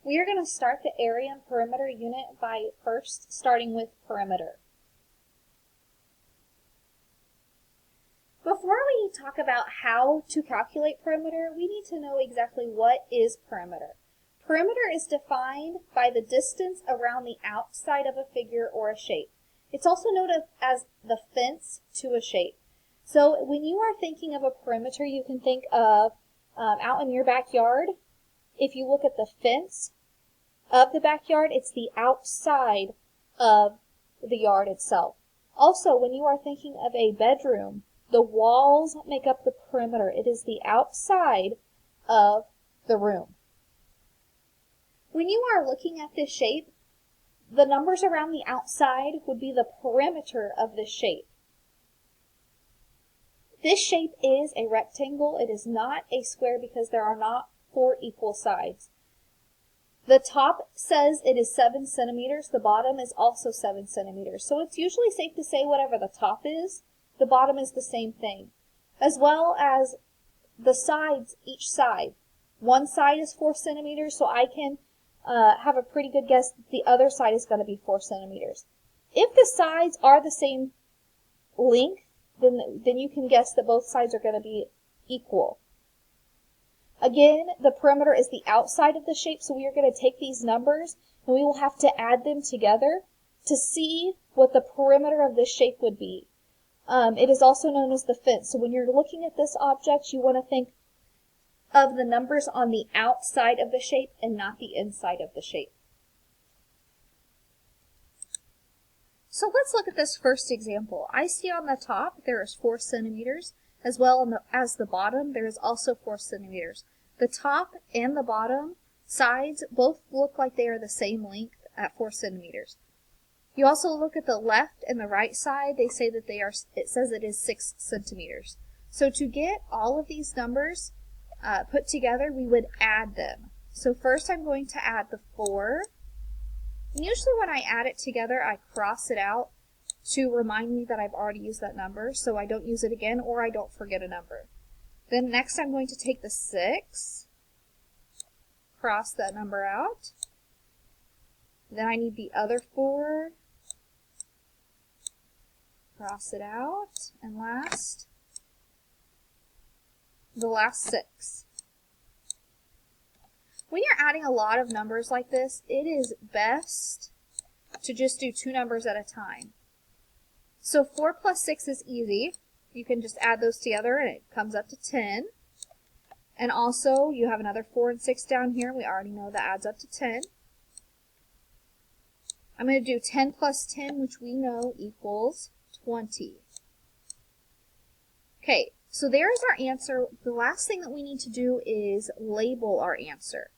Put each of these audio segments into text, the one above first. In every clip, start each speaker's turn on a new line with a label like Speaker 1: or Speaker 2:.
Speaker 1: We are going to start the area and perimeter unit by first starting with perimeter. Before we talk about how to calculate perimeter, we need to know exactly what is perimeter. Perimeter is defined by the distance around the outside of a figure or a shape. It's also known as the fence to a shape. So when you are thinking of a perimeter, you can think of out in your backyard. If you look at the fence of the backyard, it's the outside of the yard itself. Also, when you are thinking of a bedroom, the walls make up the perimeter. It is the outside of the room. When you are looking at this shape, the numbers around the outside would be the perimeter of this shape. This shape is a rectangle. It is not a square because there are not 4 equal sides. The top says it is 7 centimeters. The bottom is also 7 centimeters. So it's usually safe to say whatever the top is, the bottom is the same thing. As well as the sides, each side. One side is 4 centimeters, so I can have a pretty good guess that the other side is going to be 4 centimeters. If the sides are the same length, then you can guess that both sides are going to be equal. Again, the perimeter is the outside of the shape, so we are going to take these numbers and we will have to add them together to see what the perimeter of this shape would be. It is also known as the fence. So when you're looking at this object, you want to think of the numbers on the outside of the shape and not the inside of the shape. So let's look at this first example. I see on the top there is 4 centimeters, as well as the bottom there is also 4 centimeters. The top and the bottom sides both look like they are the same length at 4 centimeters. You also look at the left and the right side, they say that it says it is 6 centimeters. So to get all of these numbers put together, we would add them. So first I'm going to add the 4. And usually when I add it together, I cross it out to remind me that I've already used that number, so I don't use it again or I don't forget a number. Then next I'm going to take the 6, cross that number out. Then I need the other 4, cross it out, and the last 6. When you're adding a lot of numbers like this, it is best to just do 2 numbers at a time. So 4 plus 6 is easy. You can just add those together and it comes up to 10. And also you have another 4 and 6 down here. We already know that adds up to 10. I'm going to do 10 plus 10, which we know equals 20. Okay, so there's our answer. The last thing that we need to do is label our answer.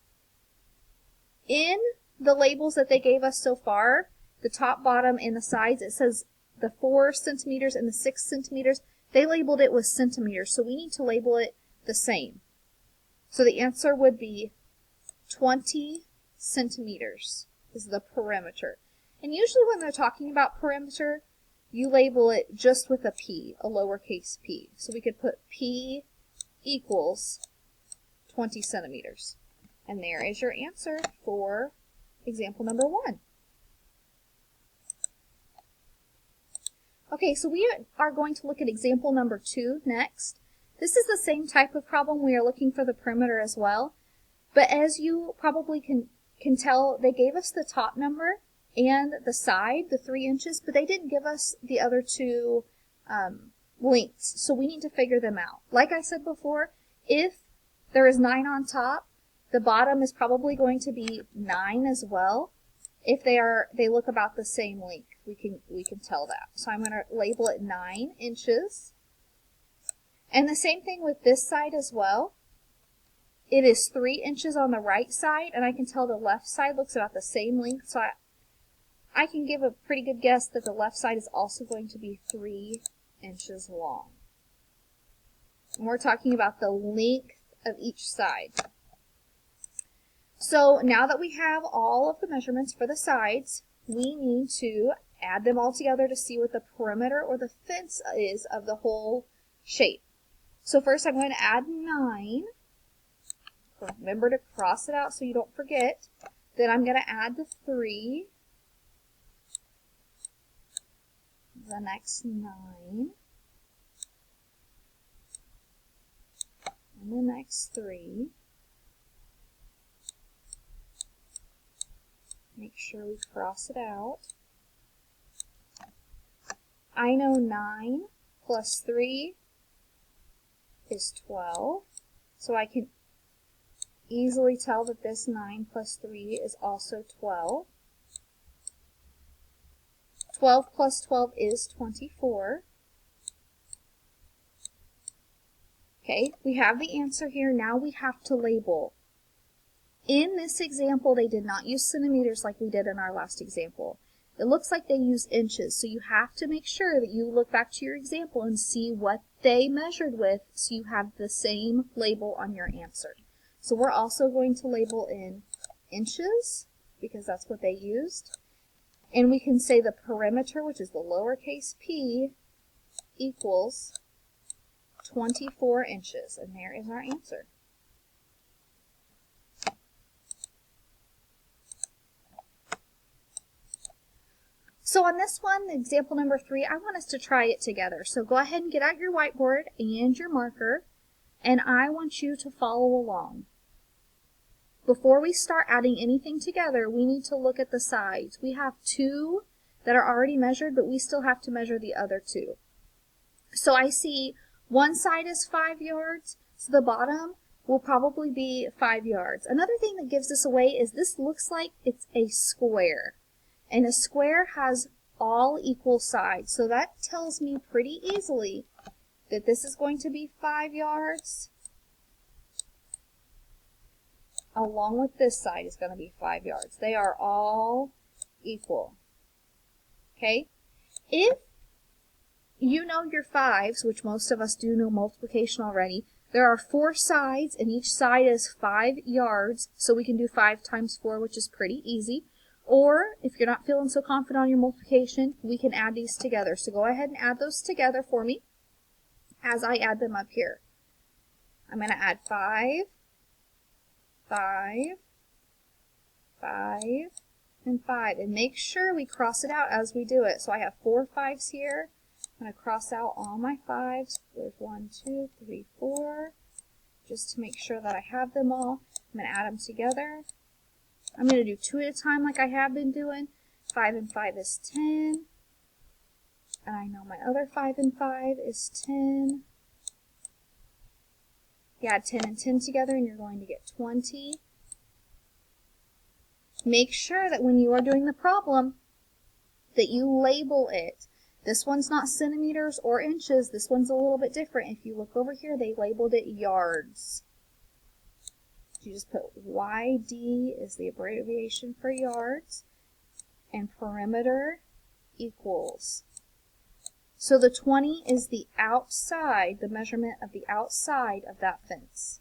Speaker 1: In the labels that they gave us so far, the top, bottom, and the sides, it says the 4 centimeters and the 6 centimeters. They labeled it with centimeters, so we need to label it the same. So the answer would be 20 centimeters is the perimeter. And usually when they're talking about perimeter, you label it just with a P, a lowercase p. So we could put P equals 20 centimeters. And there is your answer for example number 1. Okay, so we are going to look at example number 2 next. This is the same type of problem. We are looking for the perimeter as well. But as you probably can tell, they gave us the top number and the side, the 3 inches, but they didn't give us the other 2 lengths. So we need to figure them out. Like I said before, if there is 9 on top, the bottom is probably going to be 9 as well. If they look about the same length, we can tell that. So I'm going to label it 9 inches. And the same thing with this side as well. It is 3 inches on the right side, and I can tell the left side looks about the same length. So I can give a pretty good guess that the left side is also going to be 3 inches long. And we're talking about the length of each side. So now that we have all of the measurements for the sides, we need to add them all together to see what the perimeter or the fence is of the whole shape. So first I'm going to add 9. Remember to cross it out so you don't forget. Then I'm going to add the 3, the next 9, and the next 3. Make sure we cross it out. I know 9 plus 3 is 12, so I can easily tell that this 9 plus 3 is also 12. 12 plus 12 is 24. Okay, we have the answer here. Now we have to label. In this example, they did not use centimeters like we did in our last example. It looks like they use inches, so you have to make sure that you look back to your example and see what they measured with so you have the same label on your answer. So we're also going to label in inches because that's what they used. And we can say the perimeter, which is the lowercase p, equals 24 inches. And there is our answer. So on this one, example number 3, I want us to try it together. So go ahead and get out your whiteboard and your marker, and I want you to follow along. Before we start adding anything together, we need to look at the sides. We have 2 that are already measured, but we still have to measure the other 2. So I see one side is 5 yards, so the bottom will probably be 5 yards. Another thing that gives this away is this looks like it's a square. And a square has all equal sides, so that tells me pretty easily that this is going to be 5 yards, along with this side is going to be 5 yards. They are all equal. Okay? If you know your 5s, which most of us do know multiplication already, there are 4 sides, and each side is 5 yards, so we can do 5 times 4, which is pretty easy. Or, if you're not feeling so confident on your multiplication, we can add these together. So go ahead and add those together for me as I add them up here. I'm going to add 5, 5, 5, and 5. And make sure we cross it out as we do it. So I have 4 5s here. I'm going to cross out all my 5s. There's 1, 2, 3, 4. Just to make sure that I have them all. I'm going to add them together. I'm going to do 2 at a time like I have been doing. 5 and 5 is 10. And I know my other 5 and 5 is 10. You add 10 and 10 together and you're going to get 20. Make sure that when you are doing the problem that you label it. This one's not centimeters or inches. This one's a little bit different. If you look over here, they labeled it yards. You just put YD is the abbreviation for yards, and perimeter equals. So the 20 is the outside, the measurement of the outside of that fence.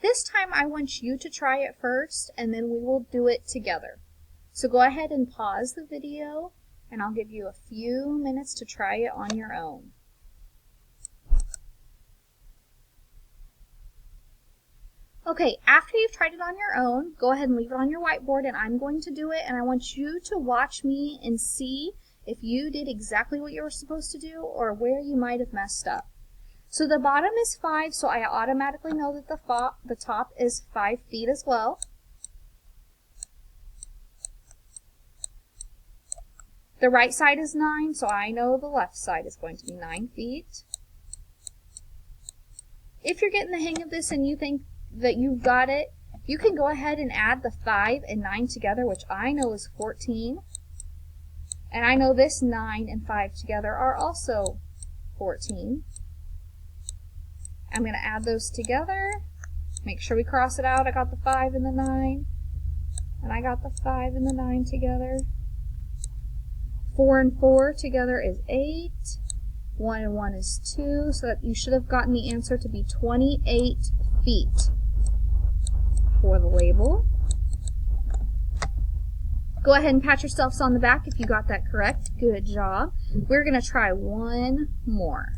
Speaker 1: This time I want you to try it first, and then we will do it together. So go ahead and pause the video, and I'll give you a few minutes to try it on your own. Okay, after you've tried it on your own, go ahead and leave it on your whiteboard, and I'm going to do it, and I want you to watch me and see if you did exactly what you were supposed to do or where you might have messed up. So the bottom is 5, so I automatically know that the top is 5 feet as well. The right side is 9, so I know the left side is going to be 9 feet. If you're getting the hang of this and you think that you've got it, you can go ahead and add the 5 and 9 together, which I know is 14. And I know this 9 and 5 together are also 14. I'm going to add those together. Make sure we cross it out. I got the 5 and the 9. And I got the 5 and the 9 together. 4 and 4 together is 8. 1 and 1 is 2. So that you should have gotten the answer to be 28 feet for the label. Go ahead and pat yourselves on the back if you got that correct. Good job. We're going to try one more.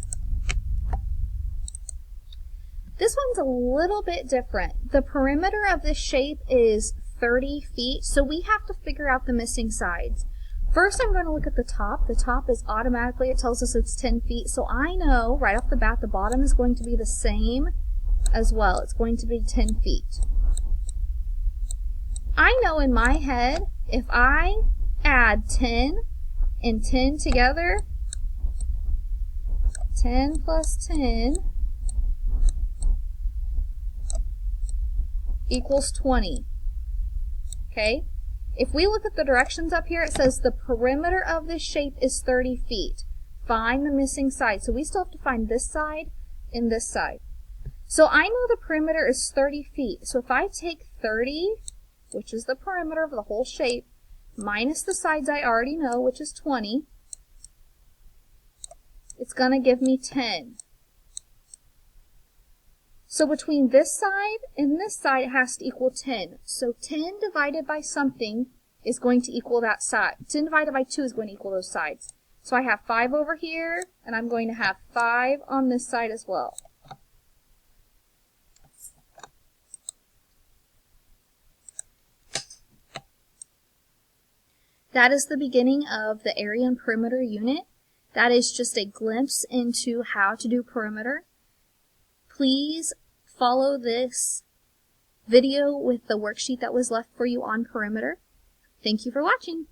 Speaker 1: This one's a little bit different. The perimeter of this shape is 30 feet, so we have to figure out the missing sides. First, I'm going to look at the top. The top is automatically, it tells us it's 10 feet, so I know right off the bat the bottom is going to be the same as well. It's going to be 10 feet. I know in my head, if I add 10 and 10 together, 10 plus 10 equals 20. Okay? If we look at the directions up here, it says the perimeter of this shape is 30 feet. Find the missing side. So we still have to find this side and this side. So I know the perimeter is 30 feet. So if I take 30, which is the perimeter of the whole shape, minus the sides I already know, which is 20, it's going to give me 10. So between this side and this side, it has to equal 10. So 10 divided by something is going to equal that side. 10 divided by 2 is going to equal those sides. So I have 5 over here, and I'm going to have 5 on this side as well. That is the beginning of the area and perimeter unit. That is just a glimpse into how to do perimeter. Please follow this video with the worksheet that was left for you on perimeter. Thank you for watching.